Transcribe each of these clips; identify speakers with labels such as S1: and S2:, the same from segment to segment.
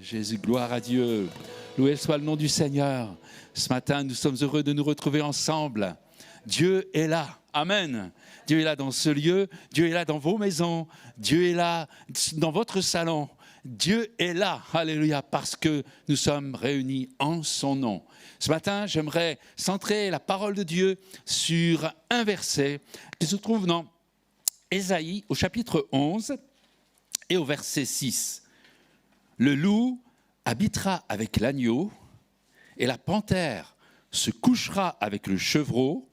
S1: Jésus, gloire à Dieu. Loué soit le nom du Seigneur. Ce matin, nous sommes heureux de nous retrouver ensemble. Dieu est là. Amen. Dieu est là dans ce lieu. Dieu est là dans vos maisons. Dieu est là dans votre salon. Dieu est là. Alléluia. Parce que nous sommes réunis en son nom. Ce matin, j'aimerais centrer la parole de Dieu sur un verset qui se trouve dans Ésaïe au chapitre 11 et au verset 6. Le loup habitera avec l'agneau et la panthère se couchera avec le chevreau,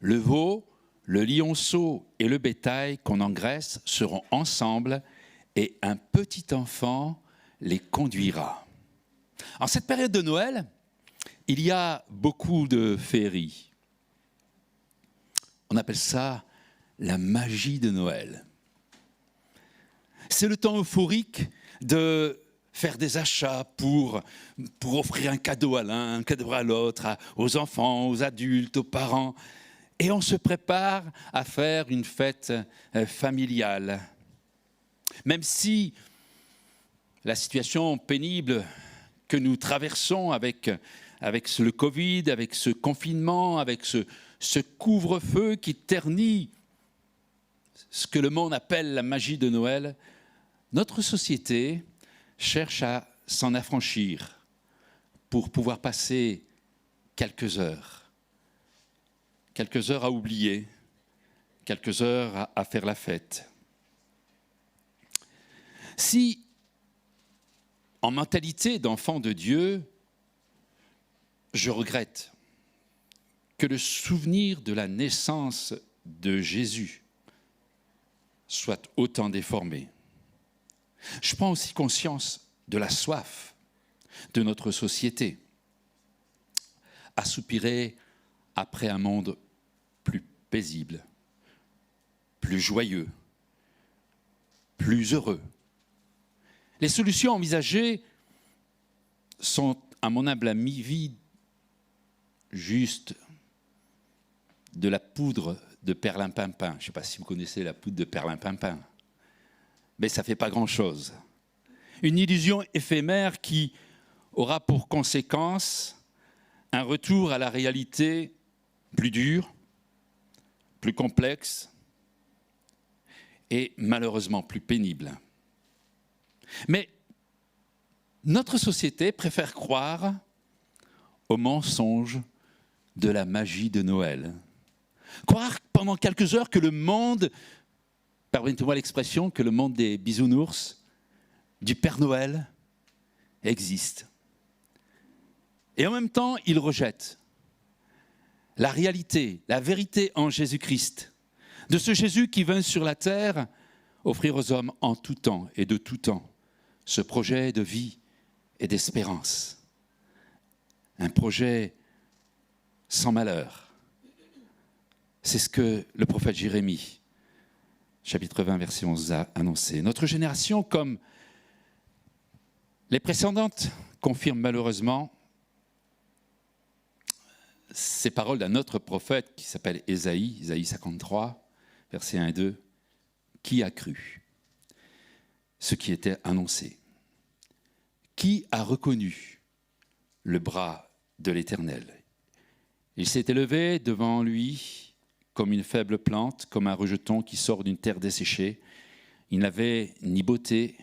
S1: le veau, le lionceau et le bétail qu'on engraisse seront ensemble et un petit enfant les conduira. En cette période de Noël, il y a beaucoup de féeries. On appelle ça la magie de Noël. C'est le temps euphorique de faire des achats pour offrir un cadeau à l'un, un cadeau à l'autre, aux enfants, aux adultes, aux parents. Et on se prépare à faire une fête familiale. Même si la situation pénible que nous traversons avec le Covid, avec ce confinement, avec ce couvre-feu qui ternit ce que le monde appelle la magie de Noël, notre société cherche à s'en affranchir pour pouvoir passer quelques heures à oublier, quelques heures à faire la fête. Si, en mentalité d'enfant de Dieu, je regrette que le souvenir de la naissance de Jésus soit autant déformé. Je prends aussi conscience de la soif de notre société à soupirer après un monde plus paisible, plus joyeux, plus heureux. Les solutions envisagées sont, à mon humble avis, juste de la poudre de perlimpinpin. Je ne sais pas si vous connaissez la poudre de perlimpinpin. Mais ça ne fait pas grand-chose. Une illusion éphémère qui aura pour conséquence un retour à la réalité plus dure, plus complexe et malheureusement plus pénible. Mais notre société préfère croire au mensonge de la magie de Noël. Croire pendant quelques heures que le monde, permettez-moi l'expression, que le monde des bisounours, du Père Noël, existe. Et en même temps, il rejette la réalité, la vérité en Jésus-Christ, de ce Jésus qui vint sur la terre offrir aux hommes en tout temps et de tout temps ce projet de vie et d'espérance. Un projet sans malheur. C'est ce que le prophète Jérémie, chapitre 20, verset 11, a annoncé. Notre génération, comme les précédentes, confirme malheureusement ces paroles d'un autre prophète qui s'appelle Ésaïe, Ésaïe 53, versets 1 et 2. Qui a cru ce qui était annoncé? Qui a reconnu le bras de l'Éternel? Il s'est élevé devant lui comme une faible plante, comme un rejeton qui sort d'une terre desséchée. Il n'avait ni beauté,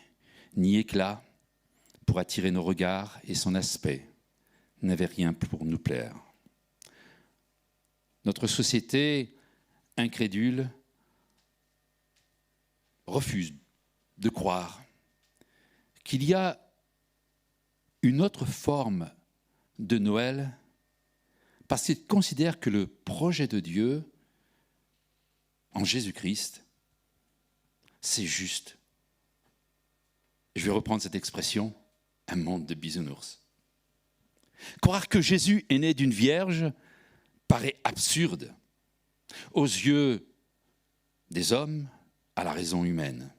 S1: ni éclat pour attirer nos regards, et son aspect n'avait rien pour nous plaire. Notre société incrédule refuse de croire qu'il y a une autre forme de Noël parce qu'il considère que le projet de Dieu en Jésus-Christ, c'est juste. Je vais reprendre cette expression, un monde de bisounours. Croire que Jésus est né d'une vierge paraît absurde aux yeux des hommes, à la raison humaine.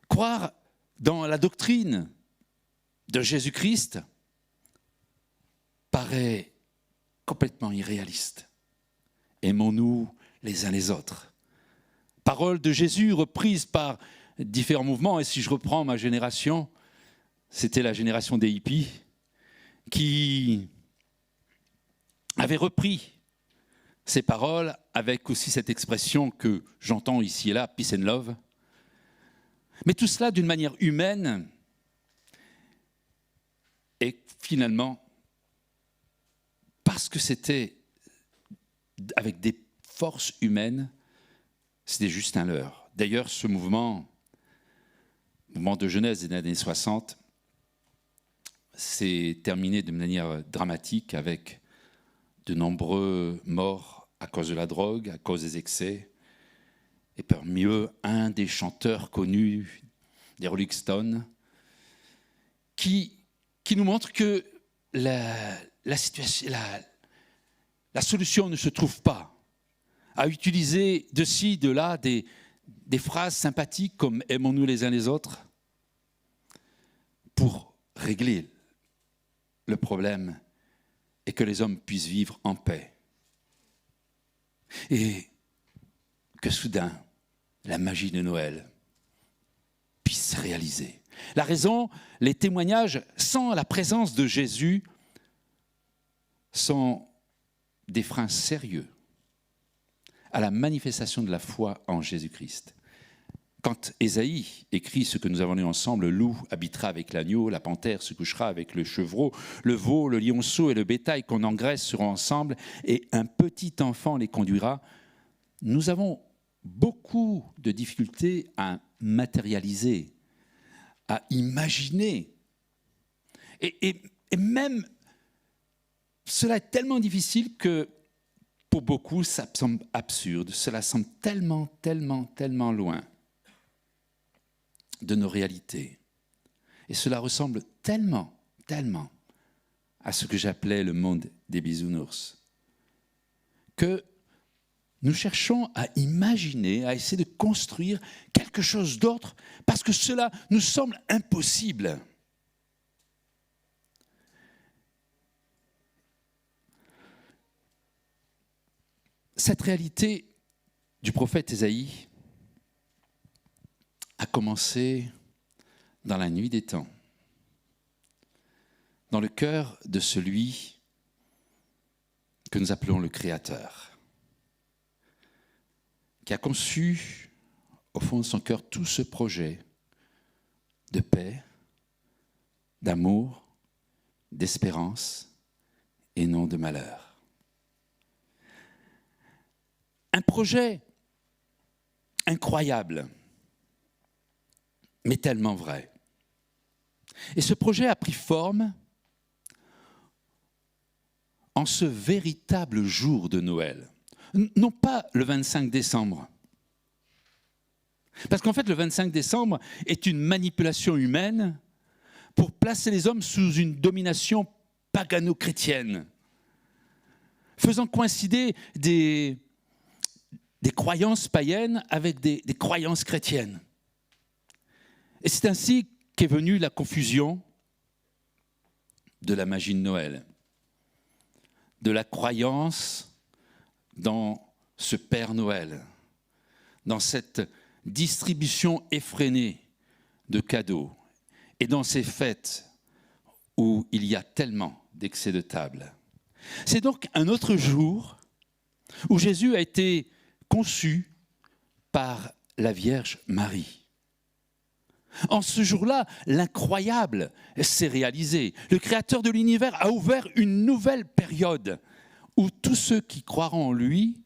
S1: Croire dans la doctrine de Jésus-Christ paraît complètement irréaliste. Aimons-nous les uns les autres. Parole de Jésus reprise par différents mouvements. Et si je reprends ma génération, c'était la génération des hippies qui avait repris ces paroles avec aussi cette expression que j'entends ici et là, peace and love. Mais tout cela d'une manière humaine et finalement, parce que c'était avec des forces humaines, c'était juste un leurre. D'ailleurs, ce mouvement de jeunesse des années 60, s'est terminé de manière dramatique avec de nombreux morts à cause de la drogue, à cause des excès. Et parmi eux, un des chanteurs connus des Rolling Stones, qui nous montre que la solution ne se trouve pas à utiliser de ci, de là des phrases sympathiques comme « aimons-nous les uns les autres » pour régler le problème et que les hommes puissent vivre en paix. Et que soudain, la magie de Noël puisse se réaliser. La raison, les témoignages sans la présence de Jésus sont des freins sérieux à la manifestation de la foi en Jésus-Christ. Quand Ésaïe écrit ce que nous avons lu ensemble, le loup habitera avec l'agneau, la panthère se couchera avec le chevreau, le veau, le lionceau et le bétail qu'on engraisse seront ensemble et un petit enfant les conduira. Nous avons beaucoup de difficultés à matérialiser, à imaginer. Et même, cela est tellement difficile que pour beaucoup, ça semble absurde. Cela semble tellement loin de nos réalités. Et cela ressemble tellement à ce que j'appelais le monde des bisounours, que nous cherchons à imaginer, à essayer de construire quelque chose d'autre, parce que cela nous semble impossible. Cette réalité du prophète Ésaïe a commencé dans la nuit des temps, dans le cœur de celui que nous appelons le Créateur, qui a conçu au fond de son cœur tout ce projet de paix, d'amour, d'espérance et non de malheur. Un projet incroyable, mais tellement vrai. Et ce projet a pris forme en ce véritable jour de Noël. Non pas le 25 décembre. Parce qu'en fait, le 25 décembre est une manipulation humaine pour placer les hommes sous une domination pagano-chrétienne, faisant coïncider des croyances païennes avec des croyances chrétiennes. Et c'est ainsi qu'est venue la confusion de la magie de Noël, de la croyance dans ce Père Noël, dans cette distribution effrénée de cadeaux et dans ces fêtes où il y a tellement d'excès de table. C'est donc un autre jour où Jésus a été conçu par la Vierge Marie. En ce jour-là, l'incroyable s'est réalisé. Le Créateur de l'univers a ouvert une nouvelle période où tous ceux qui croiront en lui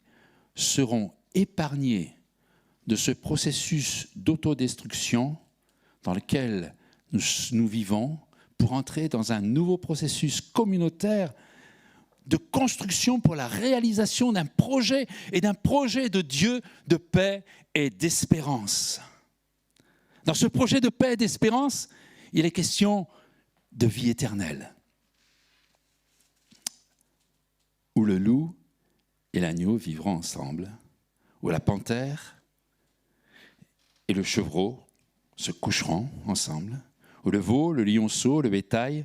S1: seront épargnés de ce processus d'autodestruction dans lequel nous vivons pour entrer dans un nouveau processus communautaire de construction pour la réalisation d'un projet et d'un projet de Dieu de paix et d'espérance. Dans ce projet de paix et d'espérance, il est question de vie éternelle, où le loup et l'agneau vivront ensemble, où la panthère et le chevreau se coucheront ensemble, où le veau, le lionceau, le bétail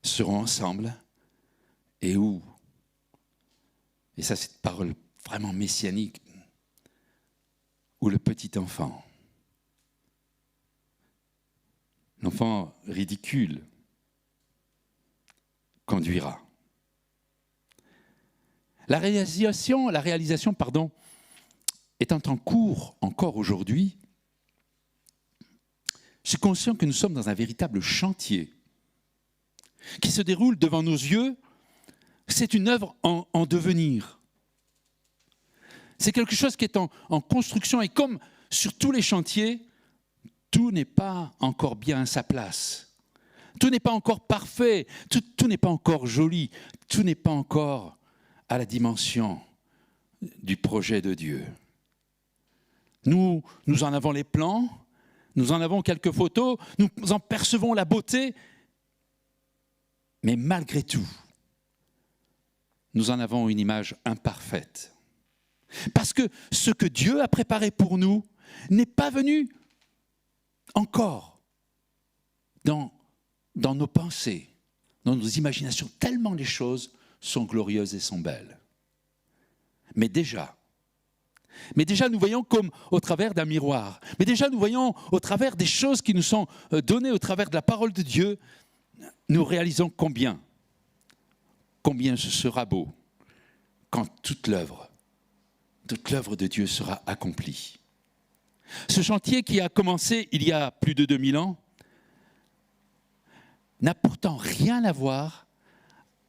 S1: seront ensemble, et où, et ça c'est une parole vraiment messianique, où le petit enfant l'enfant ridicule conduira. La réalisation, étant en cours encore aujourd'hui, je suis conscient que nous sommes dans un véritable chantier qui se déroule devant nos yeux. C'est une œuvre en devenir. C'est quelque chose qui est en construction, et comme sur tous les chantiers, tout n'est pas encore bien à sa place. Tout n'est pas encore parfait, tout n'est pas encore joli, tout n'est pas encore à la dimension du projet de Dieu. Nous en avons les plans, nous en avons quelques photos, nous en percevons la beauté, mais malgré tout, nous en avons une image imparfaite. Parce que ce que Dieu a préparé pour nous n'est pas venu encore dans nos pensées, dans nos imaginations, tellement les choses sont glorieuses et sont belles. Mais déjà, nous voyons comme au travers d'un miroir. Mais déjà, nous voyons au travers des choses qui nous sont données, au travers de la parole de Dieu, nous réalisons combien ce sera beau quand toute l'œuvre de Dieu sera accomplie. Ce chantier qui a commencé il y a plus de 2000 ans n'a pourtant rien à voir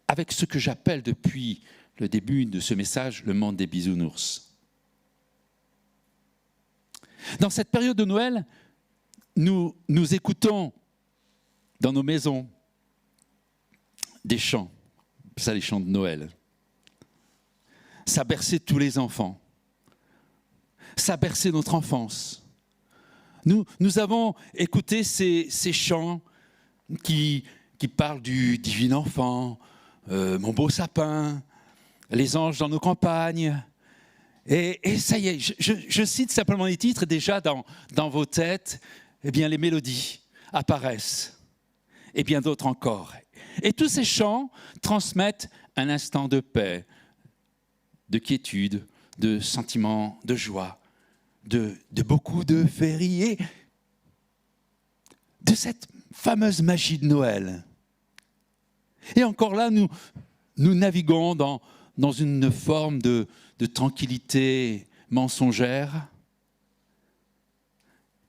S1: avec ce que j'appelle depuis le début de ce message le monde des bisounours. Dans cette période de Noël, nous écoutons dans nos maisons des chants, ça les chants de Noël. Ça a bercé tous les enfants, ça a bercé notre enfance. Nous avons écouté ces chants qui parlent du divin enfant, mon beau sapin, les anges dans nos campagnes. Et ça y est, je cite simplement les titres, déjà dans vos têtes, eh bien les mélodies apparaissent, et bien d'autres encore. Et tous ces chants transmettent un instant de paix, de quiétude, de sentiment de joie, de beaucoup de féerie, de cette fameuse magie de Noël. Et encore là, nous naviguons dans une forme de tranquillité mensongère,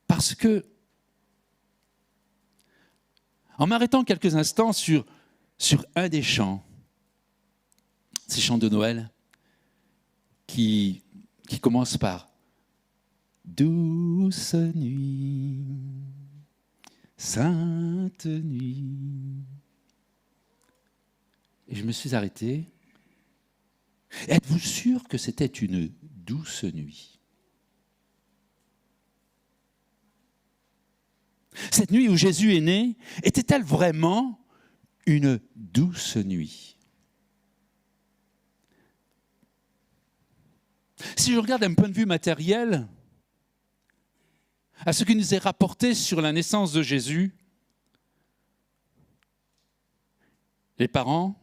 S1: parce que, en m'arrêtant quelques instants sur un des chants, ces chants de Noël, qui commencent par « Douce nuit, sainte nuit ». Et je me suis arrêté. Êtes-vous sûr que c'était une douce nuit? Cette nuit où Jésus est né, était-elle vraiment une douce nuit? Si je regarde d'un point de vue matériel, à ce qui nous est rapporté sur la naissance de Jésus, les parents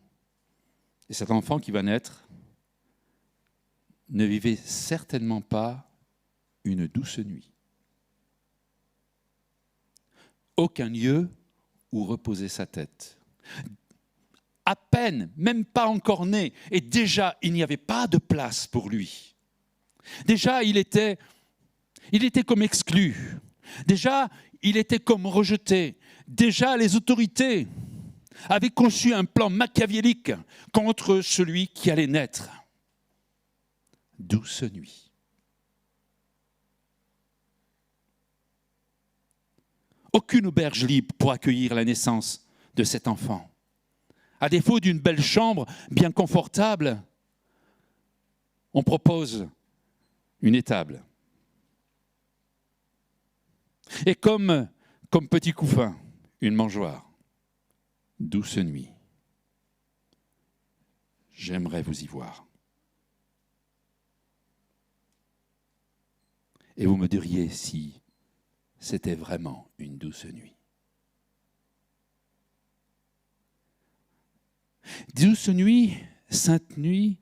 S1: et cet enfant qui va naître ne vivaient certainement pas une douce nuit. Aucun lieu où reposer sa tête. À peine, même pas encore né, et déjà il n'y avait pas de place pour lui. Déjà il était comme exclu. Déjà il était comme rejeté. Déjà les autorités avaient conçu un plan machiavélique contre celui qui allait naître. Douce nuit. Aucune auberge libre pour accueillir la naissance de cet enfant. À défaut d'une belle chambre bien confortable, on propose une étable. Et comme petit couffin, une mangeoire. Douce nuit. J'aimerais vous y voir. Et vous me diriez si c'était vraiment une douce nuit. Douce nuit, sainte nuit,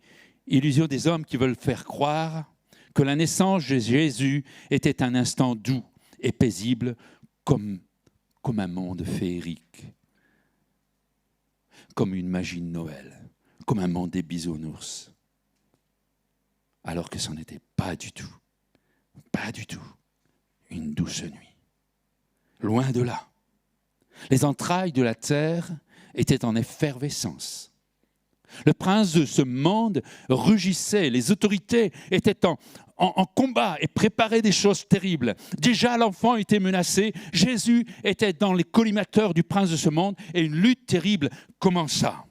S1: illusion des hommes qui veulent faire croire que la naissance de Jésus était un instant doux et paisible comme comme un monde féerique, comme une magie de Noël, comme un monde des bisounours. Alors que ce n'était pas du tout une douce nuit. Loin de là. Les entrailles de la terre étaient en effervescence. Le prince de ce monde rugissait, les autorités étaient en combat et préparaient des choses terribles. Déjà, l'enfant était menacé, Jésus était dans les collimateurs du prince de ce monde et une lutte terrible commença.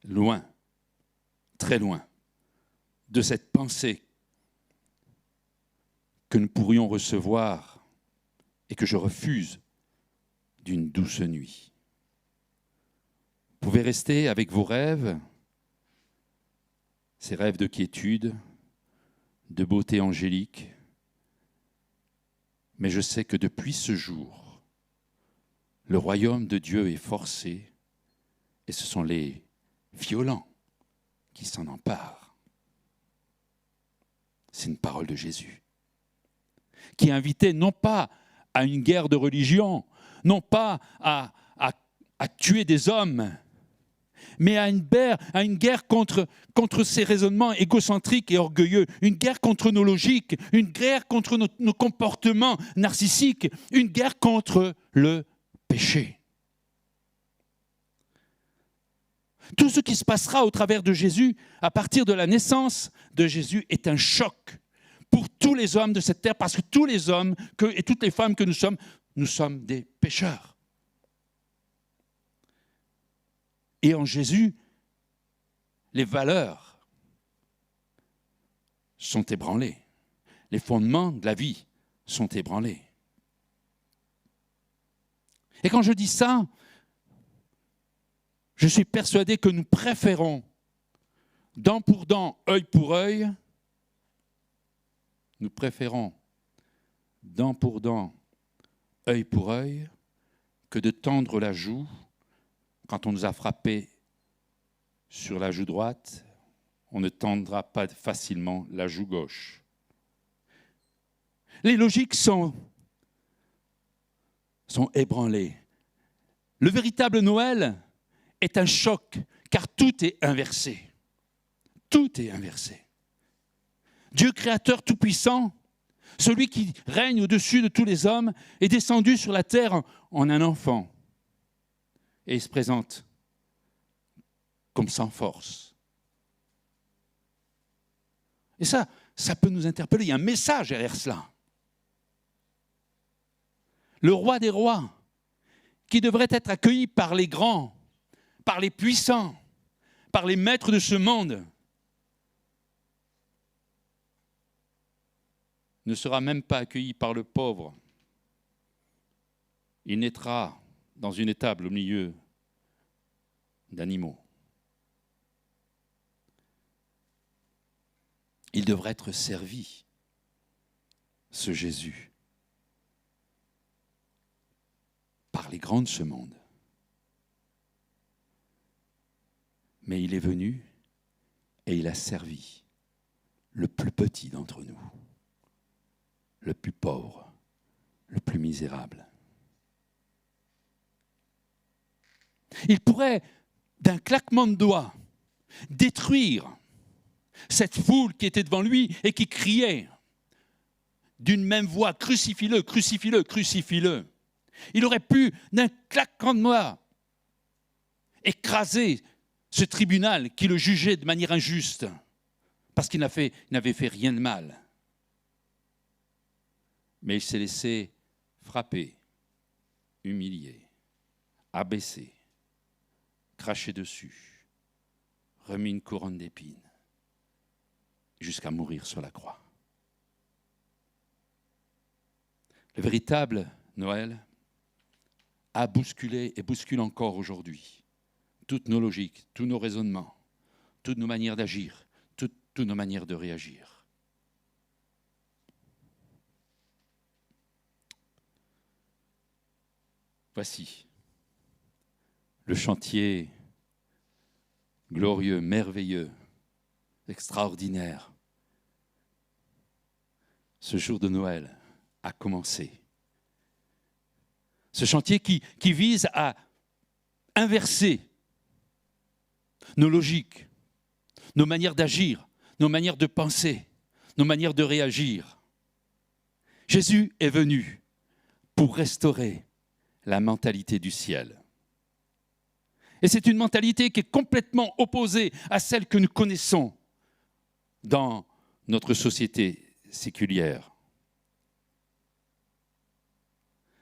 S1: Loin, très loin de cette pensée que nous pourrions recevoir et que je refuse d'une douce nuit. Vous pouvez rester avec vos rêves, ces rêves de quiétude, de beauté angélique, mais je sais que depuis ce jour, le royaume de Dieu est forcé et ce sont les violents qui s'en emparent. C'est une parole de Jésus qui invitait non pas à une guerre de religion, non pas à tuer des hommes, mais à une guerre contre ces raisonnements égocentriques et orgueilleux, une guerre contre nos logiques, une guerre contre nos comportements narcissiques, une guerre contre le péché. Tout ce qui se passera au travers de Jésus, à partir de la naissance de Jésus, est un choc pour tous les hommes de cette terre, parce que tous les hommes et toutes les femmes que nous sommes des pécheurs. Et en Jésus, les valeurs sont ébranlées. Les fondements de la vie sont ébranlés. Et quand je dis ça, je suis persuadé que nous préférons, dent pour dent, œil pour œil, nous préférons, dent pour dent, œil pour œil, que de tendre la joue quand on nous a frappé sur la joue droite, on ne tendra pas facilement la joue gauche. Les logiques sont ébranlées. Le véritable Noël est un choc, car tout est inversé. Tout est inversé. Dieu créateur tout-puissant, celui qui règne au-dessus de tous les hommes, est descendu sur la terre en un enfant. Et il se présente comme sans force. Et ça peut nous interpeller. Il y a un message derrière cela. Le roi des rois, qui devrait être accueilli par les grands, par les puissants, par les maîtres de ce monde, ne sera même pas accueilli par le pauvre. Il naîtra dans une étable au milieu d'animaux. Il devrait être servi, ce Jésus, par les grands de ce monde. Mais il est venu et il a servi le plus petit d'entre nous, le plus pauvre, le plus misérable. Il pourrait, d'un claquement de doigts, détruire cette foule qui était devant lui et qui criait d'une même voix, « Crucifie-le, crucifie-le, crucifie-le ». Il aurait pu, d'un claquement de doigts, écraser ce tribunal qui le jugeait de manière injuste, parce qu'il n'avait fait rien de mal. Mais il s'est laissé frapper, humilier, abaisser, cracher dessus, remis une couronne d'épines, jusqu'à mourir sur la croix. Le véritable Noël a bousculé et bouscule encore aujourd'hui toutes nos logiques, tous nos raisonnements, toutes nos manières d'agir, toutes nos manières de réagir. Voici le chantier glorieux, merveilleux, extraordinaire, ce jour de Noël a commencé. Ce chantier qui vise à inverser nos logiques, nos manières d'agir, nos manières de penser, nos manières de réagir. Jésus est venu pour restaurer la mentalité du ciel. Et c'est une mentalité qui est complètement opposée à celle que nous connaissons dans notre société séculière.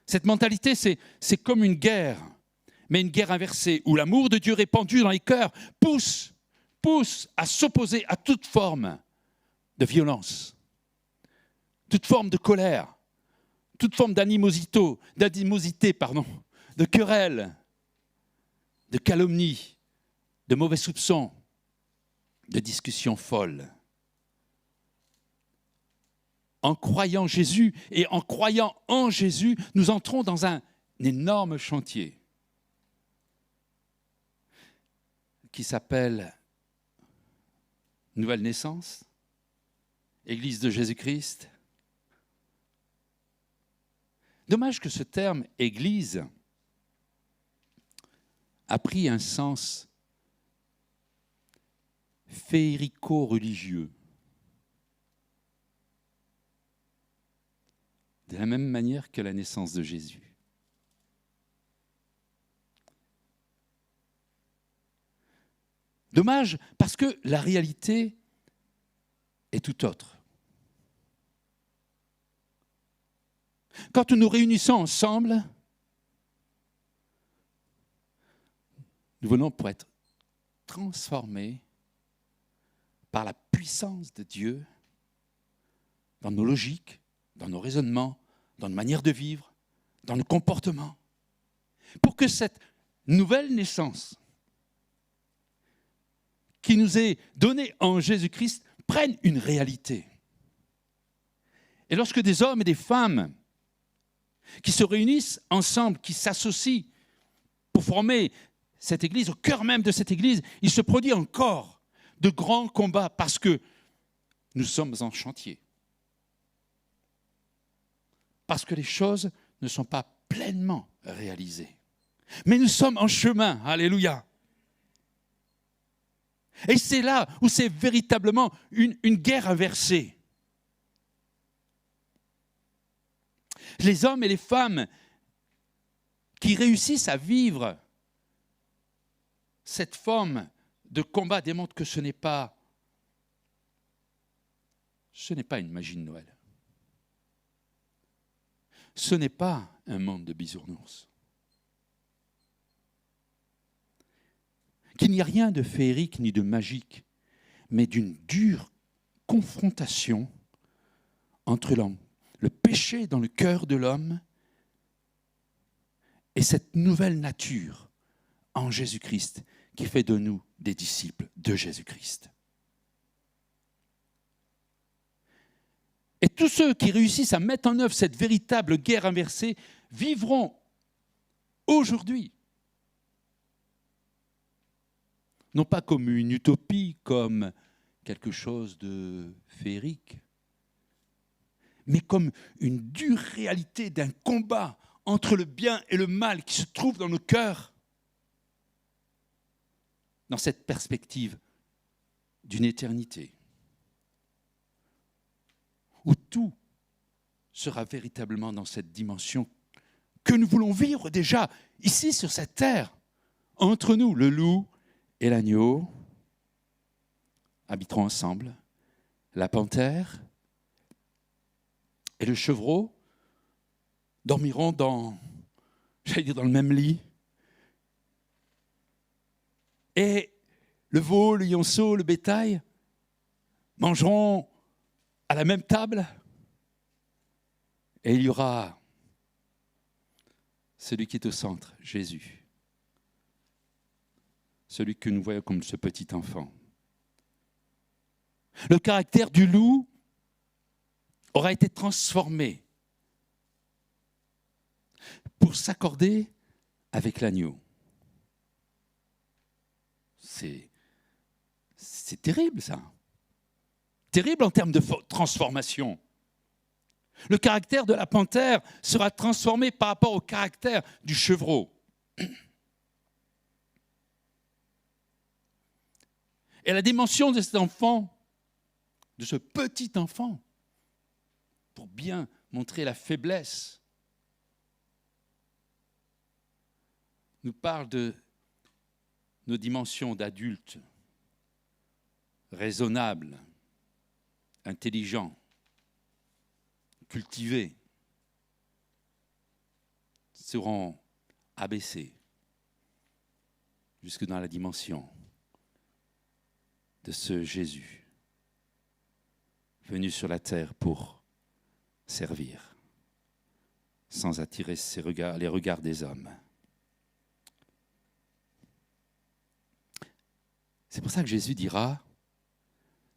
S1: Cette mentalité, c'est comme une guerre, mais une guerre inversée, où l'amour de Dieu répandu dans les cœurs pousse à s'opposer à toute forme de violence, toute forme de colère, toute forme d'animosité, de querelle, de calomnie, de mauvais soupçons, de discussions folles. En croyant Jésus et en croyant en Jésus, nous entrons dans un énorme chantier qui s'appelle Nouvelle Naissance, Église de Jésus-Christ. Dommage que ce terme « Église » a pris un sens féerico-religieux. De la même manière que la naissance de Jésus. Dommage parce que la réalité est tout autre. Quand nous nous réunissons ensemble, nous venons pour être transformés par la puissance de Dieu dans nos logiques, dans nos raisonnements, dans nos manières de vivre, dans nos comportements, pour que cette nouvelle naissance qui nous est donnée en Jésus-Christ prenne une réalité. Et lorsque des hommes et des femmes qui se réunissent ensemble, qui s'associent pour former cette Église, au cœur même de cette Église, il se produit encore de grands combats parce que nous sommes en chantier. Parce que les choses ne sont pas pleinement réalisées. Mais nous sommes en chemin, alléluia. Et c'est là où c'est véritablement une guerre inversée. Les hommes et les femmes qui réussissent à vivre cette forme de combat démontrent que ce n'est pas une magie de Noël. Ce n'est pas un monde de bisounours. Qu'il n'y a rien de féerique ni de magique, mais d'une dure confrontation entre le péché dans le cœur de l'homme et cette nouvelle nature en Jésus-Christ qui fait de nous des disciples de Jésus-Christ. Et tous ceux qui réussissent à mettre en œuvre cette véritable guerre inversée vivront aujourd'hui, non pas comme une utopie, comme quelque chose de féerique, mais comme une dure réalité d'un combat entre le bien et le mal qui se trouve dans nos cœurs, dans cette perspective d'une éternité, où tout sera véritablement dans cette dimension que nous voulons vivre déjà ici sur cette terre, entre nous, le loup et l'agneau habiteront ensemble, la panthère et le chevreau dormiront dans le même lit. Et le veau, le lionceau, le bétail mangeront à la même table. Et il y aura celui qui est au centre, Jésus. Celui que nous voyons comme ce petit enfant. Le caractère du loup aura été transformé pour s'accorder avec l'agneau. C'est terrible, ça. Terrible en termes de transformation. Le caractère de la panthère sera transformé par rapport au caractère du chevreau. Et la dimension de cet enfant, de ce petit enfant, pour bien montrer la faiblesse, nous parle de nos dimensions d'adultes, raisonnables, intelligents, cultivés, seront abaissés jusque dans la dimension de ce Jésus venu sur la terre pour servir, sans attirer les regards des hommes. C'est pour ça que Jésus dira,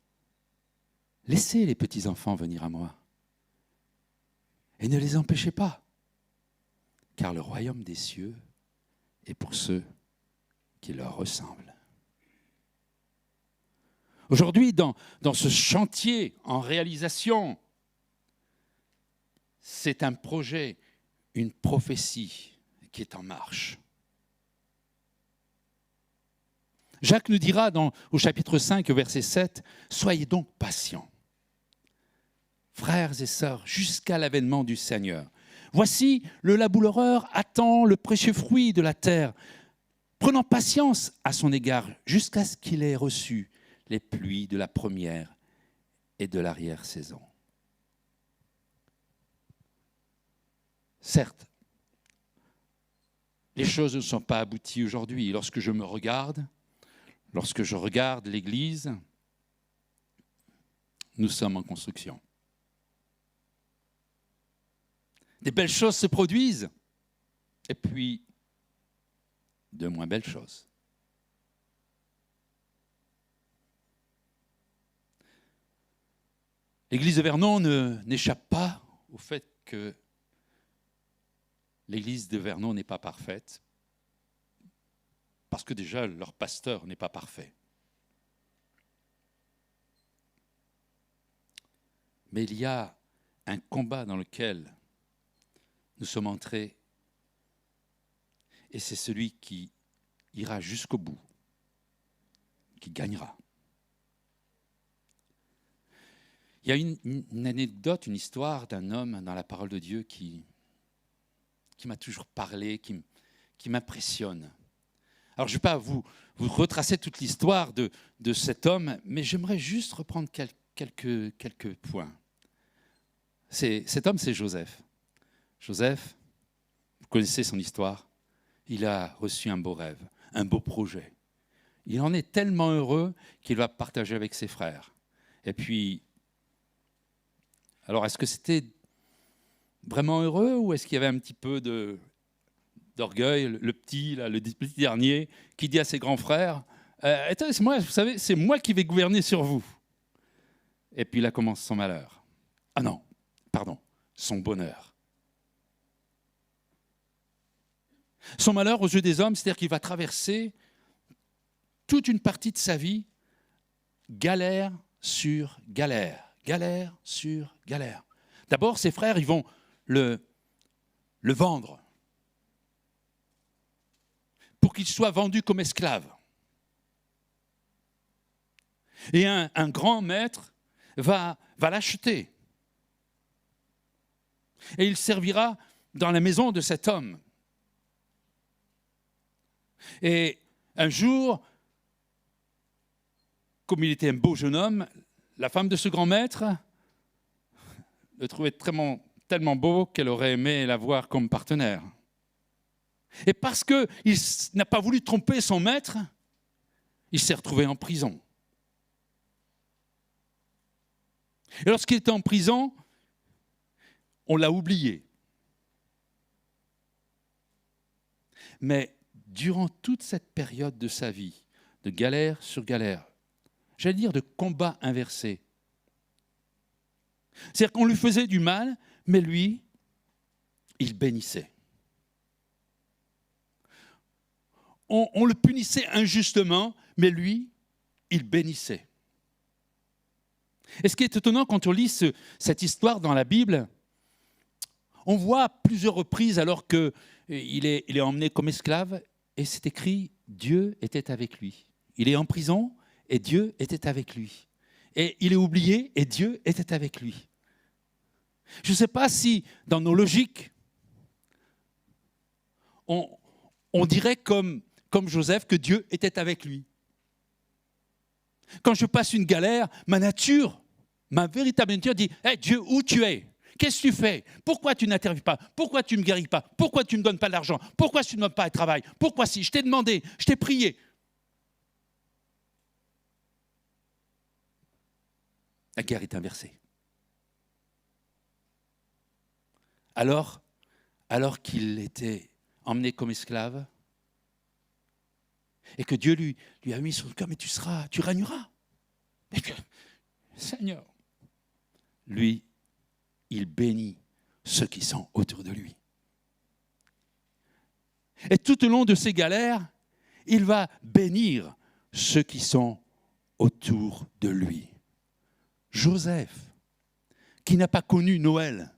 S1: « Laissez les petits-enfants venir à moi et ne les empêchez pas, car le royaume des cieux est pour ceux qui leur ressemblent. » Aujourd'hui, dans ce chantier en réalisation, c'est un projet, une prophétie qui est en marche. Jacques nous dira au chapitre 5, verset 7, « Soyez donc patients, frères et sœurs, jusqu'à l'avènement du Seigneur. Voici, le laboureur attend le précieux fruit de la terre, prenant patience à son égard, jusqu'à ce qu'il ait reçu les pluies de la première et de l'arrière-saison. » Certes, les choses ne sont pas abouties aujourd'hui. Lorsque je regarde l'Église, nous sommes en construction. Des belles choses se produisent, et puis de moins belles choses. L'Église de Vernon n'échappe pas au fait que l'Église de Vernon n'est pas parfaite, parce que déjà leur pasteur n'est pas parfait. Mais il y a un combat dans lequel nous sommes entrés, et c'est celui qui ira jusqu'au bout, qui gagnera. Il y a une anecdote, une histoire d'un homme dans la parole de Dieu qui m'a toujours parlé, qui m'impressionne. Alors, je ne vais pas vous retracer toute l'histoire de cet homme, mais j'aimerais juste reprendre quelques points. Cet homme, c'est Joseph. Joseph, vous connaissez son histoire, il a reçu un beau rêve, un beau projet. Il en est tellement heureux qu'il va partager avec ses frères. Et puis, alors est-ce que c'était vraiment heureux ou est-ce qu'il y avait un petit peu d'orgueil, le petit dernier, qui dit à ses grands frères, moi, vous savez, c'est moi qui vais gouverner sur vous. Et puis là commence son malheur. Ah non, pardon, son bonheur. Son malheur aux yeux des hommes, c'est-à-dire qu'il va traverser toute une partie de sa vie, galère sur galère, galère sur galère. D'abord, ses frères, ils vont le vendre pour qu'il soit vendu comme esclave. Et un grand maître va l'acheter. Et il servira dans la maison de cet homme. Et un jour, comme il était un beau jeune homme, la femme de ce grand maître le trouvait tellement beau qu'elle aurait aimé l'avoir comme partenaire. Et parce qu'il n'a pas voulu tromper son maître, il s'est retrouvé en prison. Et lorsqu'il était en prison, on l'a oublié. Mais durant toute cette période de sa vie, de galère sur galère, j'allais dire de combat inversé, c'est-à-dire qu'on lui faisait du mal, mais lui, il bénissait. On le punissait injustement, mais lui, il bénissait. Et ce qui est étonnant quand on lit cette histoire dans la Bible, on voit à plusieurs reprises, alors qu'il est emmené comme esclave, et c'est écrit, Dieu était avec lui. Il est en prison, et Dieu était avec lui. Et il est oublié, et Dieu était avec lui. Je ne sais pas si, dans nos logiques, on dirait comme Joseph que Dieu était avec lui. Quand je passe une galère, ma véritable nature dit « Hey, Dieu, où tu es ? Qu'est-ce que tu fais ? Pourquoi tu n'interviens pas ? Pourquoi tu ne me guéris pas ? Pourquoi tu ne me donnes pas d'argent ? Pourquoi tu ne me donnes pas de travail ? Pourquoi si ? Je t'ai demandé, je t'ai prié. » La guerre est inversée. Alors qu'il était emmené comme esclave, et que Dieu lui a mis sur le cœur, mais tu régneras. Et que, Seigneur, lui, il bénit ceux qui sont autour de lui. Et tout au long de ces galères, il va bénir ceux qui sont autour de lui. Joseph, qui n'a pas connu Noël,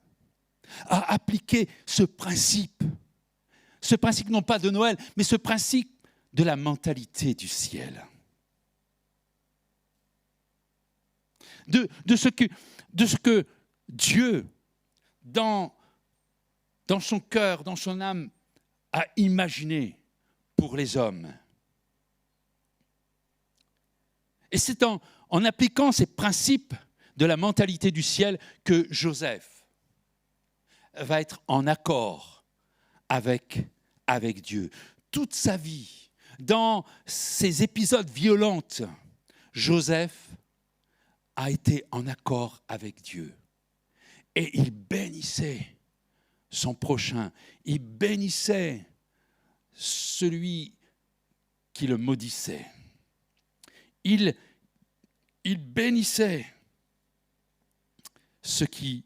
S1: a appliqué ce principe non pas de Noël, mais ce principe de la mentalité du ciel. De ce que Dieu, dans son cœur, dans son âme, a imaginé pour les hommes. Et c'est en appliquant ces principes de la mentalité du ciel que Joseph va être en accord avec Dieu. Toute sa vie, dans ces épisodes violents, Joseph a été en accord avec Dieu. Et il bénissait son prochain. Il bénissait celui qui le maudissait. Il bénissait ceux qui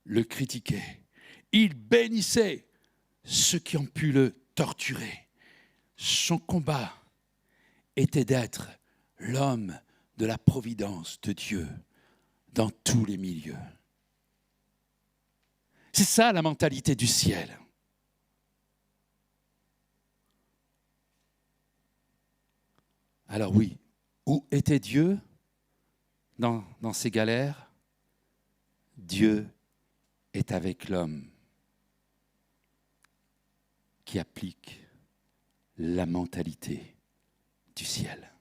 S1: le critiquaient. Il bénissait ceux qui ont pu le torturer. Son combat était d'être l'homme de la providence de Dieu dans tous les milieux. C'est ça la mentalité du ciel. Alors oui, où était Dieu dans ces galères ? Dieu est avec l'homme qui applique la mentalité du ciel.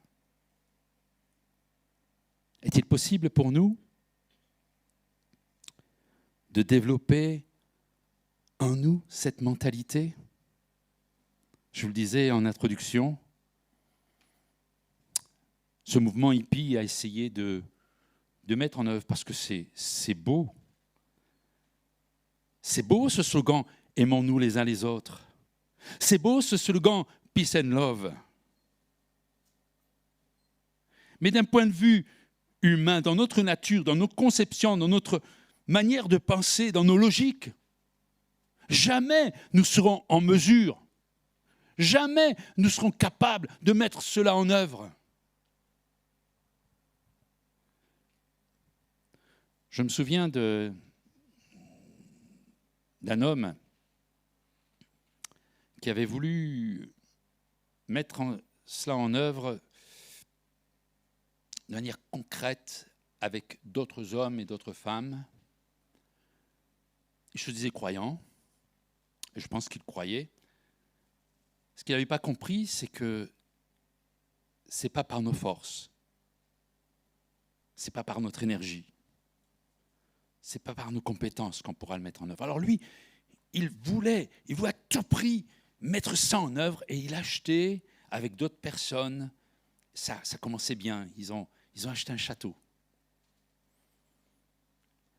S1: Est-il possible pour nous de développer en nous cette mentalité ? Je vous le disais en introduction, ce mouvement hippie a essayé de mettre en œuvre, parce que c'est beau. C'est beau ce slogan « Aimons-nous les uns les autres ». C'est beau ce slogan « Peace and Love ». Mais d'un point de vue humain, dans notre nature, dans nos conceptions, dans notre manière de penser, dans nos logiques, jamais nous serons en mesure, jamais nous serons capables de mettre cela en œuvre. Je me souviens d'un homme qui avait voulu mettre cela en œuvre de manière concrète avec d'autres hommes et d'autres femmes. Il se disait croyant, et je pense qu'il croyait. Ce qu'il n'avait pas compris, c'est que ce n'est pas par nos forces, ce n'est pas par notre énergie, ce n'est pas par nos compétences qu'on pourra le mettre en œuvre. Alors lui, il voulait à tout prix mettre ça en œuvre, et il achetait avec d'autres personnes. Ça commençait bien, ils ont acheté un château.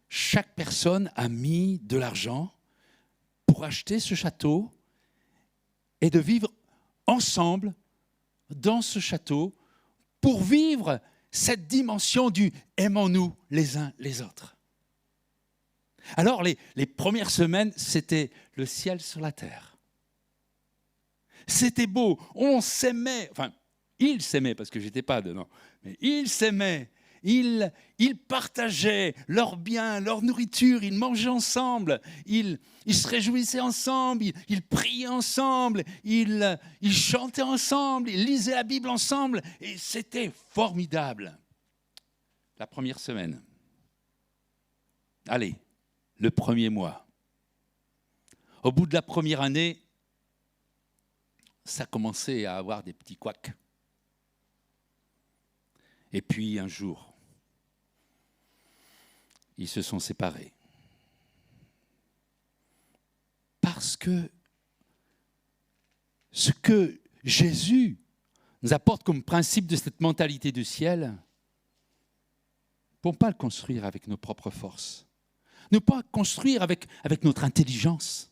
S1: Chaque personne a mis de l'argent pour acheter ce château et de vivre ensemble dans ce château pour vivre cette dimension du « aimons-nous les uns les autres ». Alors, les premières semaines, c'était le ciel sur la terre. C'était beau, on s'aimait, enfin, ils s'aimaient, parce que je n'étais pas dedans, mais ils s'aimaient. ils partageaient leurs biens, leur nourriture, ils mangeaient ensemble, ils se réjouissaient ensemble, ils priaient ensemble, ils chantaient ensemble, ils lisaient la Bible ensemble, et c'était formidable. La première semaine, allez, le premier mois, au bout de la première année, ça commençait à avoir des petits couacs. Et puis un jour, ils se sont séparés. Parce que ce que Jésus nous apporte comme principe de cette mentalité du ciel, nous ne pouvons pas le construire avec nos propres forces. Ne pas le construire avec notre intelligence.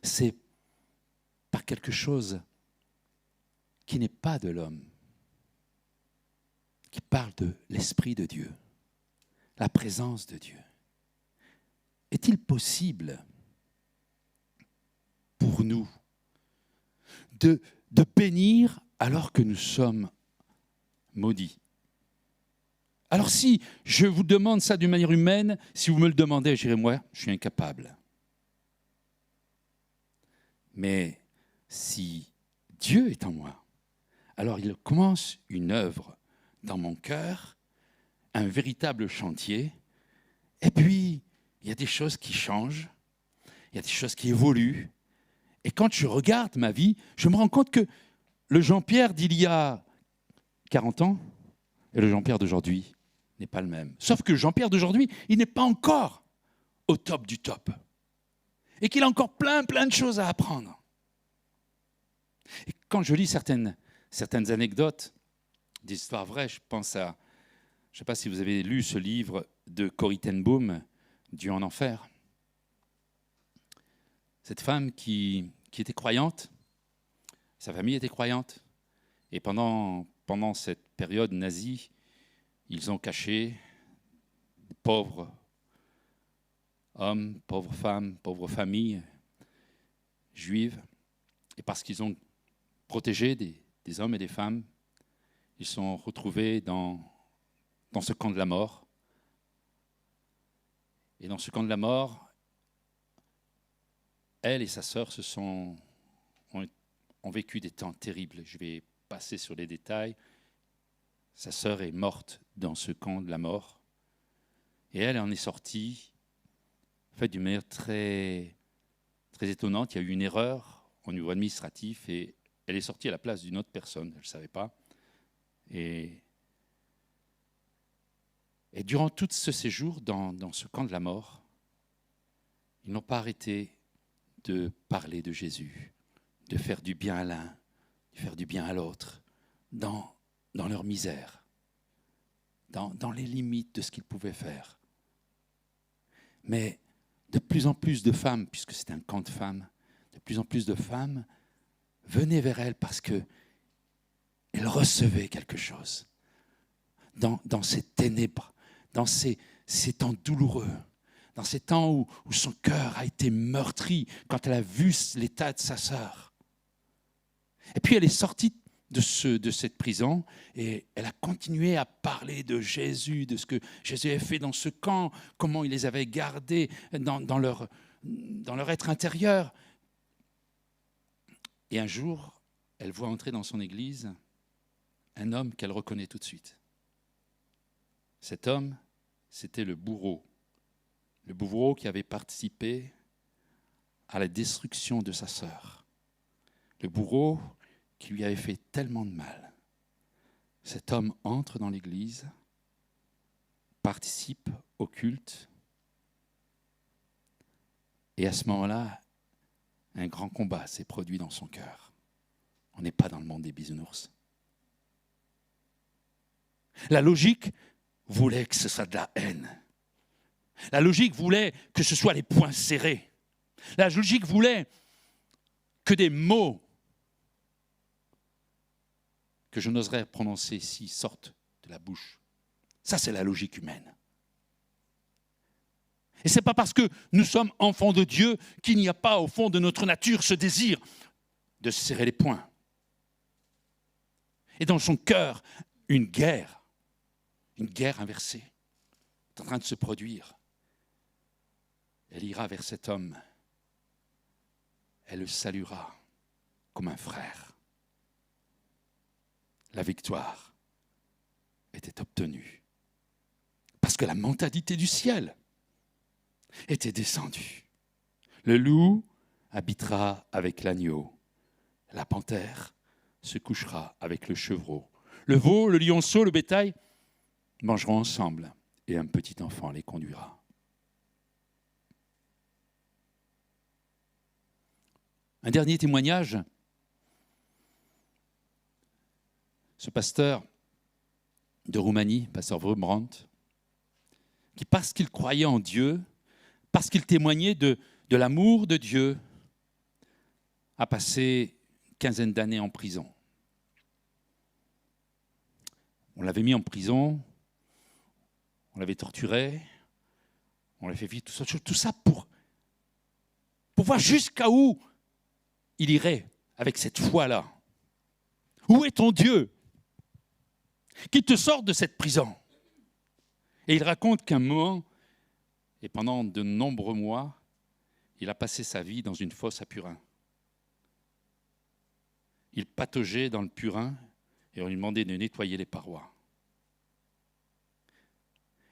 S1: C'est par quelque chose qui n'est pas de l'homme, qui parle de l'Esprit de Dieu, la présence de Dieu. Est-il possible pour nous de bénir alors que nous sommes maudits? Alors si je vous demande ça d'une manière humaine, si vous me le demandez, je dirais moi, je suis incapable. Mais si Dieu est en moi, alors il commence une œuvre dans mon cœur, un véritable chantier, et puis il y a des choses qui changent, il y a des choses qui évoluent, et quand je regarde ma vie, je me rends compte que le Jean-Pierre d'il y a 40 ans et le Jean-Pierre d'aujourd'hui n'est pas le même. Sauf que le Jean-Pierre d'aujourd'hui, il n'est pas encore au top du top, et qu'il a encore plein de choses à apprendre. Et quand je lis certaines anecdotes, des histoires vraies, je pense à, je ne sais pas si vous avez lu ce livre de Corrie ten Boom, Dieu en enfer. Cette femme qui était croyante, sa famille était croyante, et pendant cette période nazie, ils ont caché des pauvres hommes, pauvres femmes, pauvres familles juives, et parce qu'ils ont protégé des hommes et des femmes, ils sont retrouvés dans ce camp de la mort. Et dans ce camp de la mort, elle et sa sœur ont vécu des temps terribles. Je vais passer sur les détails. Sa sœur est morte dans ce camp de la mort. Et elle en est sortie, en fait, d'une manière très, très étonnante. Il y a eu une erreur au niveau administratif et elle est sortie à la place d'une autre personne. Elle ne savait pas. Et durant tout ce séjour dans ce camp de la mort, ils n'ont pas arrêté de parler de Jésus, de faire du bien à l'un, de faire du bien à l'autre, dans leur misère, dans les limites de ce qu'ils pouvaient faire. Mais de plus en plus de femmes, puisque c'est un camp de femmes, de plus en plus de femmes venaient vers elle parce qu'elles recevaient quelque chose. Dans ces ténèbres, dans ces temps douloureux, dans ces temps où son cœur a été meurtri quand elle a vu l'état de sa sœur. Et puis elle est sortie de cette prison et elle a continué à parler de Jésus, de ce que Jésus avait fait dans ce camp, comment il les avait gardés dans leur être intérieur. Et un jour, elle voit entrer dans son église un homme qu'elle reconnaît tout de suite. Cet homme, c'était le bourreau qui avait participé à la destruction de sa sœur. Le bourreau qui lui avait fait tellement de mal. Cet homme entre dans l'église, participe au culte, et à ce moment-là, un grand combat s'est produit dans son cœur. On n'est pas dans le monde des bisounours. La logique voulait que ce soit de la haine. La logique voulait que ce soit les poings serrés. La logique voulait que des mots que je n'oserais prononcer ici sortent de la bouche. Ça, c'est la logique humaine. Et ce n'est pas parce que nous sommes enfants de Dieu qu'il n'y a pas au fond de notre nature ce désir de se serrer les poings. Et dans son cœur, une guerre inversée est en train de se produire. Elle ira vers cet homme. Elle le saluera comme un frère. La victoire était obtenue. Parce que la mentalité du ciel était descendue. Le loup habitera avec l'agneau. La panthère se couchera avec le chevreau. Le veau, le lionceau, le bétail mangeront ensemble et un petit enfant les conduira. Un dernier témoignage. Ce pasteur de Roumanie, pasteur Vrubrandt, qui parce qu'il croyait en Dieu, parce qu'il témoignait de l'amour de Dieu, a passé une quinzaine d'années en prison. On l'avait mis en prison, on l'avait torturé, on l'avait fait vivre tout ça pour voir jusqu'à où il irait avec cette foi-là. Où est ton Dieu qui te sort de cette prison? Et il raconte qu'un moment, et pendant de nombreux mois, il a passé sa vie dans une fosse à purin. Il pataugeait dans le purin et on lui demandait de nettoyer les parois.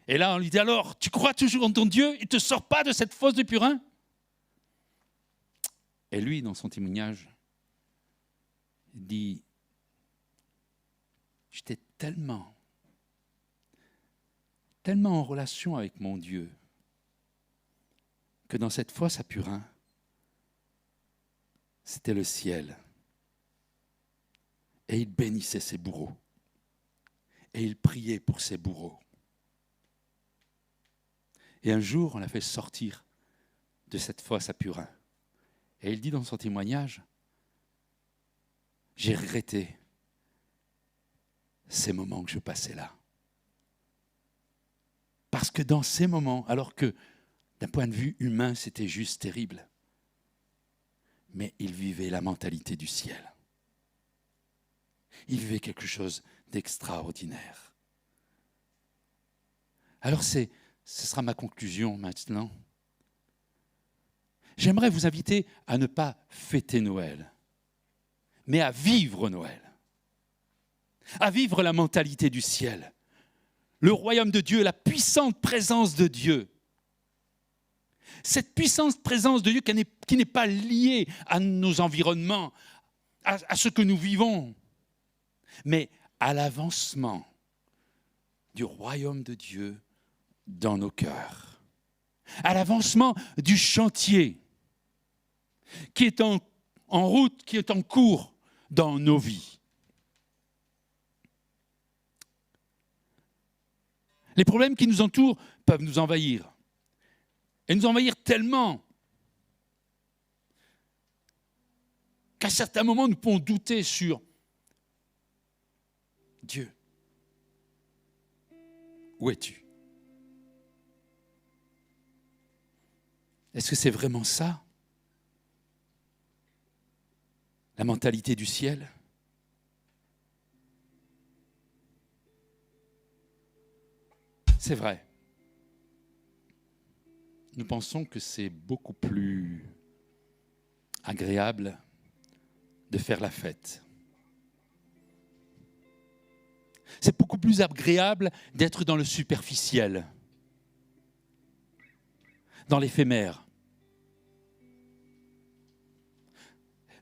S1: Et là, on lui dit alors, tu crois toujours en ton Dieu? Il ne te sort pas de cette fosse de purin? Et lui, dans son témoignage, il dit, j'étais tellement en relation avec mon Dieu que dans cette fosse à purin, c'était le ciel. Et il bénissait ses bourreaux. Et il priait pour ses bourreaux. Et un jour, on l'a fait sortir de cette fosse à purin. Et il dit dans son témoignage, j'ai regretté ces moments que je passais là. Parce que dans ces moments, alors que d'un point de vue humain, c'était juste terrible, mais il vivait la mentalité du ciel. Il vivait quelque chose d'extraordinaire. Alors ce sera ma conclusion maintenant. J'aimerais vous inviter à ne pas fêter Noël, mais à vivre Noël. À vivre la mentalité du ciel. Le royaume de Dieu, la puissante présence de Dieu. Cette puissante présence de Dieu qui n'est pas liée à nos environnements, à ce que nous vivons, mais à l'avancement du royaume de Dieu dans nos cœurs. À l'avancement du chantier qui est en route, qui est en cours dans nos vies. Les problèmes qui nous entourent peuvent nous envahir. Et nous envahir tellement qu'à certains moments, nous pouvons douter sur Dieu. Où es-tu? Est-ce que c'est vraiment ça? La mentalité du ciel? C'est vrai. Nous pensons que c'est beaucoup plus agréable de faire la fête. C'est beaucoup plus agréable d'être dans le superficiel, dans l'éphémère,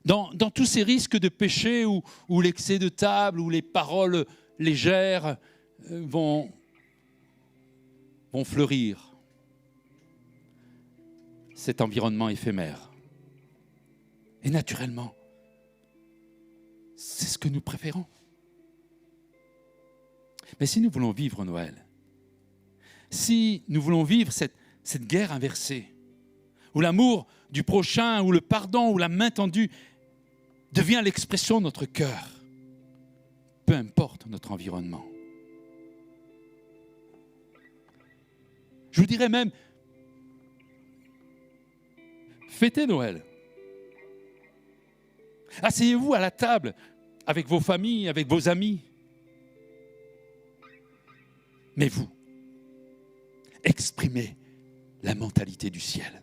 S1: dans tous ces risques de péché où l'excès de table, où les paroles légères vont fleurir. Cet environnement éphémère. Et naturellement, c'est ce que nous préférons. Mais si nous voulons vivre Noël, si nous voulons vivre cette guerre inversée, où l'amour du prochain, où le pardon, où la main tendue devient l'expression de notre cœur, peu importe notre environnement. Je vous dirais même, fêtez Noël. Asseyez-vous à la table avec vos familles, avec vos amis. Mais vous, exprimez la mentalité du ciel.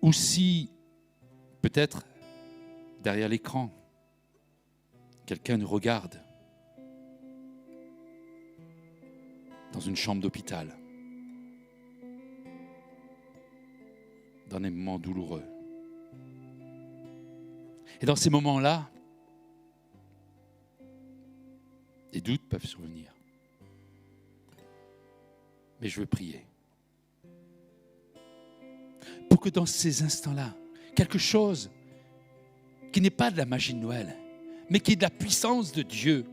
S1: Ou si, peut-être, derrière l'écran, quelqu'un nous regarde dans une chambre d'hôpital, dans des moments douloureux. Et dans ces moments-là, des doutes peuvent survenir. Mais je veux prier pour que dans ces instants-là, quelque chose qui n'est pas de la magie de Noël, mais qui est de la puissance de Dieu,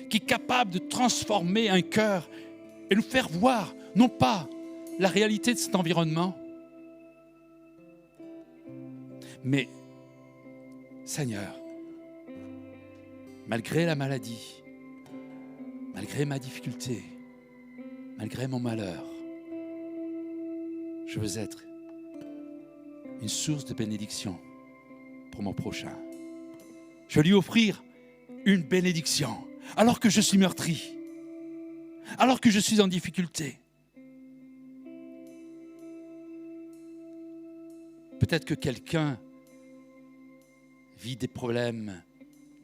S1: qui est capable de transformer un cœur et nous faire voir, non pas la réalité de cet environnement, mais Seigneur, malgré la maladie, malgré ma difficulté, malgré mon malheur, je veux être une source de bénédiction pour mon prochain. Je veux lui offrir une bénédiction alors que je suis meurtri, alors que je suis en difficulté. Peut-être que quelqu'un vit des problèmes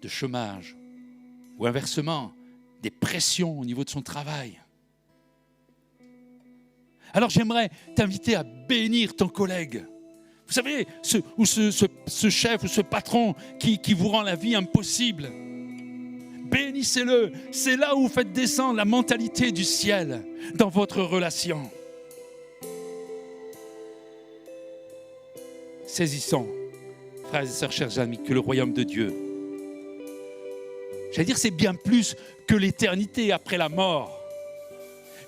S1: de chômage ou inversement, des pressions au niveau de son travail. Alors j'aimerais t'inviter à bénir ton collègue. Vous savez, ce chef ou ce patron qui vous rend la vie impossible. Bénissez-le. C'est là où vous faites descendre la mentalité du ciel dans votre relation. Saisissons, frères et sœurs, chers amis, que le royaume de Dieu, j'allais dire, c'est bien plus que l'éternité après la mort.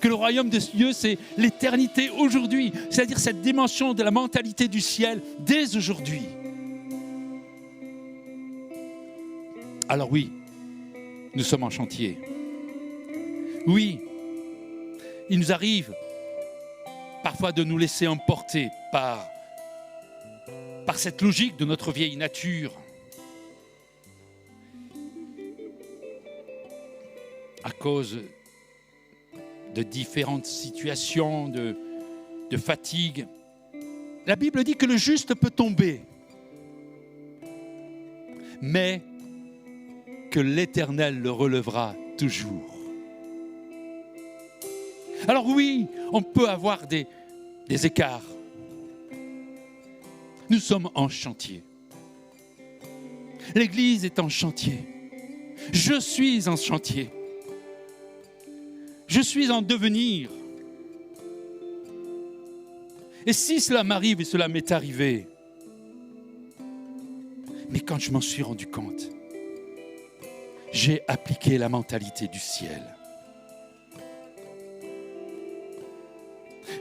S1: Que le royaume de Dieu, c'est l'éternité aujourd'hui. C'est-à-dire cette dimension de la mentalité du ciel dès aujourd'hui. Alors oui, nous sommes en chantier. Oui, il nous arrive parfois de nous laisser emporter par cette logique de notre vieille nature. À cause de différentes situations, de fatigue. La Bible dit que le juste peut tomber, mais que l'Éternel le relèvera toujours. Alors oui, on peut avoir des écarts. Nous sommes en chantier. L'Église est en chantier. Je suis en chantier. Je suis en devenir. Et si cela m'arrive, et cela m'est arrivé, mais quand je m'en suis rendu compte, j'ai appliqué la mentalité du ciel.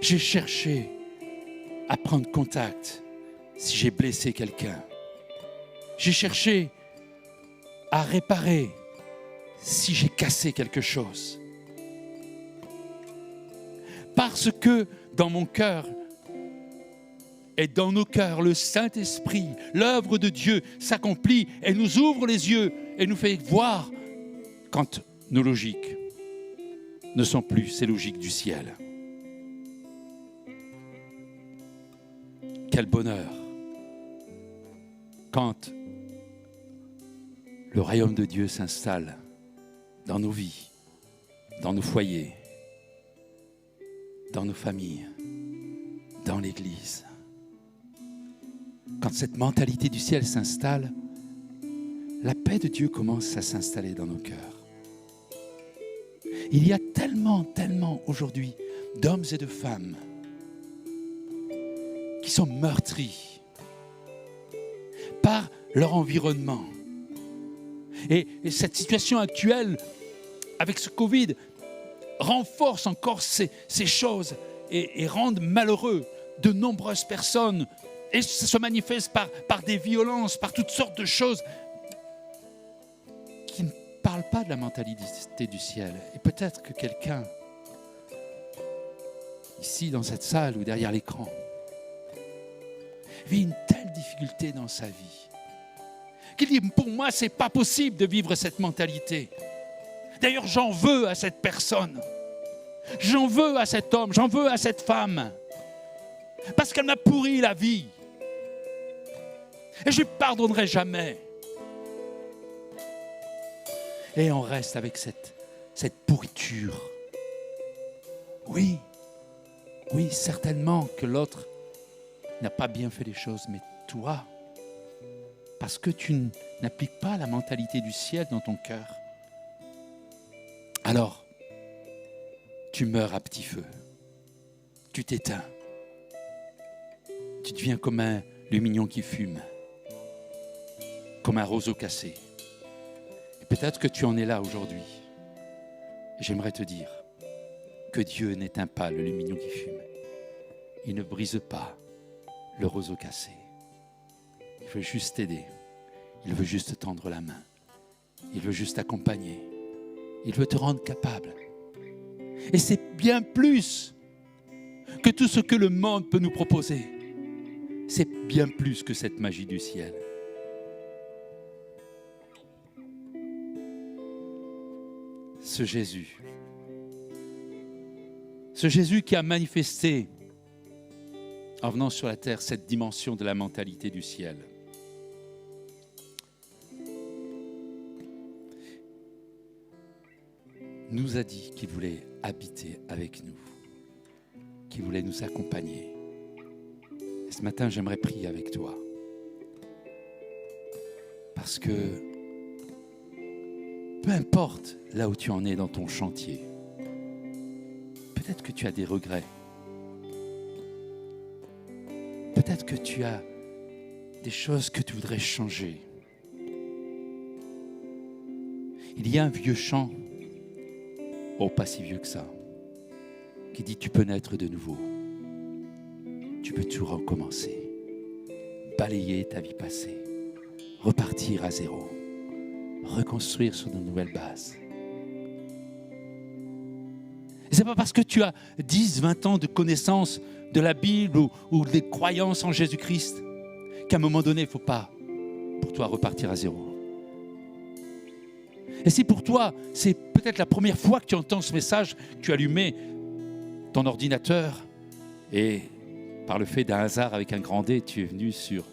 S1: J'ai cherché à prendre contact si j'ai blessé quelqu'un. J'ai cherché à réparer si j'ai cassé quelque chose. Parce que dans mon cœur et dans nos cœurs, le Saint-Esprit, l'œuvre de Dieu s'accomplit et nous ouvre les yeux et nous fait voir quand nos logiques ne sont plus ces logiques du ciel. Quel bonheur quand le royaume de Dieu s'installe dans nos vies, dans nos foyers, dans nos familles, dans l'Église. Quand cette mentalité du ciel s'installe, la paix de Dieu commence à s'installer dans nos cœurs. Il y a tellement aujourd'hui d'hommes et de femmes qui sont meurtris par leur environnement. Et cette situation actuelle, avec ce Covid, renforce encore ces choses et rendent malheureux de nombreuses personnes. Et ça se manifeste par des violences, par toutes sortes de choses qui ne parlent pas de la mentalité du ciel. Et peut-être que quelqu'un ici dans cette salle ou derrière l'écran, vit une telle difficulté dans sa vie, qu'il dit, pour moi, c'est pas possible de vivre cette mentalité. D'ailleurs, j'en veux à cette personne. J'en veux à cet homme, j'en veux à cette femme. Parce qu'elle m'a pourri la vie. Et je ne lui pardonnerai jamais. Et on reste avec cette pourriture. Oui, certainement que l'autre n'a pas bien fait les choses, mais toi, parce que tu n'appliques pas la mentalité du ciel dans ton cœur, alors tu meurs à petit feu, tu t'éteins, tu deviens comme un lumignon qui fume, comme un roseau cassé. Et peut-être que tu en es là aujourd'hui. J'aimerais te dire que Dieu n'éteint pas le lumignon qui fume. Il ne brise pas le roseau cassé. Il veut juste t'aider. Il veut juste te tendre la main. Il veut juste t'accompagner. Il veut te rendre capable. Et c'est bien plus que tout ce que le monde peut nous proposer. C'est bien plus que cette magie du ciel. Ce Jésus qui a manifesté en venant sur la terre cette dimension de la mentalité du ciel. Nous a dit qu'il voulait habiter avec nous, qu'il voulait nous accompagner. Et ce matin, j'aimerais prier avec toi. Parce que peu importe là où tu en es dans ton chantier, peut-être que tu as des regrets. Peut-être que tu as des choses que tu voudrais changer. Il y a un vieux chant, pas si vieux que ça, qui dit tu peux naître de nouveau. Tu peux tout recommencer. Balayer ta vie passée. Repartir à zéro. Reconstruire sur de nouvelles bases. Et c'est pas parce que tu as 10, 20 ans de connaissance de la Bible ou des croyances en Jésus-Christ qu'à un moment donné, il ne faut pas, pour toi, repartir à zéro. Et si pour toi, c'est peut-être la première fois que tu entends ce message, tu as allumé ton ordinateur et par le fait d'un hasard avec un grand D, tu es venu sur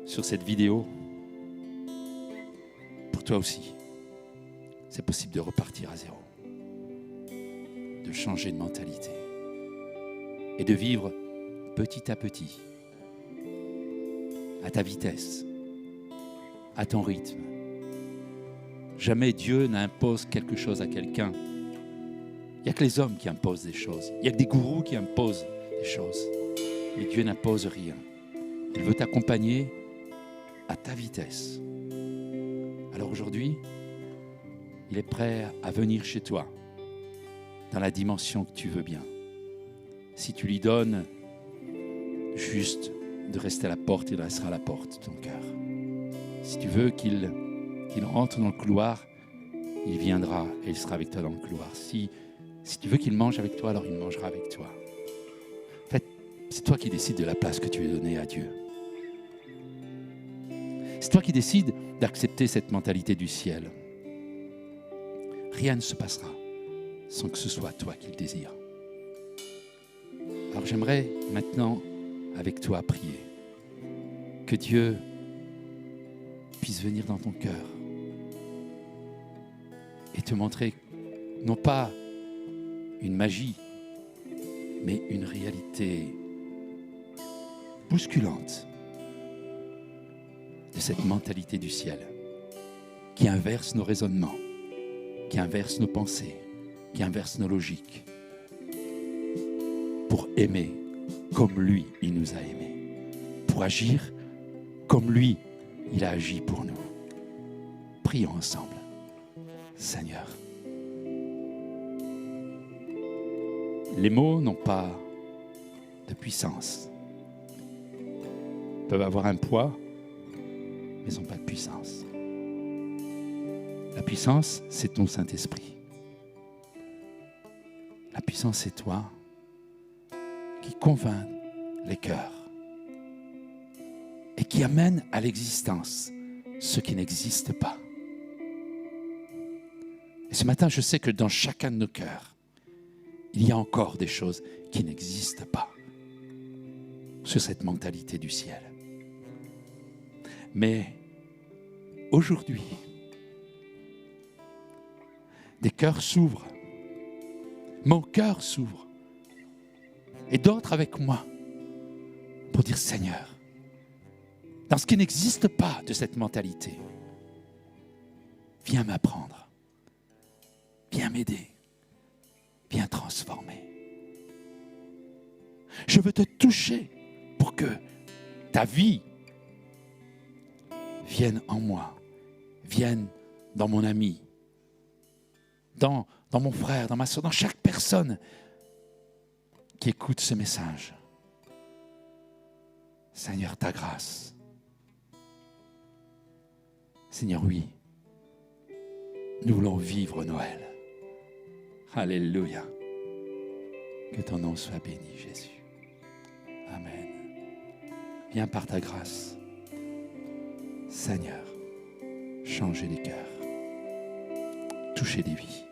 S1: cette vidéo. Pour toi aussi, c'est possible de repartir à zéro, de changer de mentalité et de vivre petit à petit, à ta vitesse, à ton rythme. Jamais Dieu n'impose quelque chose à quelqu'un. Il n'y a que les hommes qui imposent des choses. Il n'y a que des gourous qui imposent des choses. Mais Dieu n'impose rien. Il veut t'accompagner à ta vitesse. Alors aujourd'hui, il est prêt à venir chez toi dans la dimension que tu veux bien. Si tu lui donnes juste de rester à la porte, il restera à la porte de ton cœur. Si tu veux qu'il rentre dans le couloir, il viendra et il sera avec toi dans le couloir. Si tu veux qu'il mange avec toi, alors il mangera avec toi. En fait, c'est toi qui décides de la place que tu veux donner à Dieu. C'est toi qui décides d'accepter cette mentalité du ciel. Rien ne se passera sans que ce soit toi qui le désires. Alors j'aimerais maintenant, avec toi, prier que Dieu puisse venir dans ton cœur et te montrer non pas une magie, mais une réalité bousculante de cette mentalité du ciel qui inverse nos raisonnements, qui inverse nos pensées, qui inverse nos logiques pour aimer comme lui, il nous a aimés, pour agir comme lui, il a agi pour nous. Prions ensemble. Seigneur, les mots n'ont pas de puissance. Ils peuvent avoir un poids, mais ils n'ont pas de puissance. La puissance, c'est ton Saint-Esprit. La puissance, c'est toi convainc les cœurs et qui amène à l'existence ce qui n'existe pas. Et ce matin, je sais que dans chacun de nos cœurs, il y a encore des choses qui n'existent pas sur cette mentalité du ciel. Mais aujourd'hui, des cœurs s'ouvrent, mon cœur s'ouvre, et d'autres avec moi, pour dire Seigneur, dans ce qui n'existe pas de cette mentalité, viens m'apprendre, viens m'aider, viens transformer. Je veux te toucher pour que ta vie vienne en moi, vienne dans mon ami, dans mon frère, dans ma soeur, dans chaque personne qui écoute ce message. Seigneur, ta grâce. Seigneur, oui, nous voulons vivre Noël. Alléluia. Que ton nom soit béni, Jésus. Amen. Viens par ta grâce, Seigneur, changer les cœurs, toucher des vies.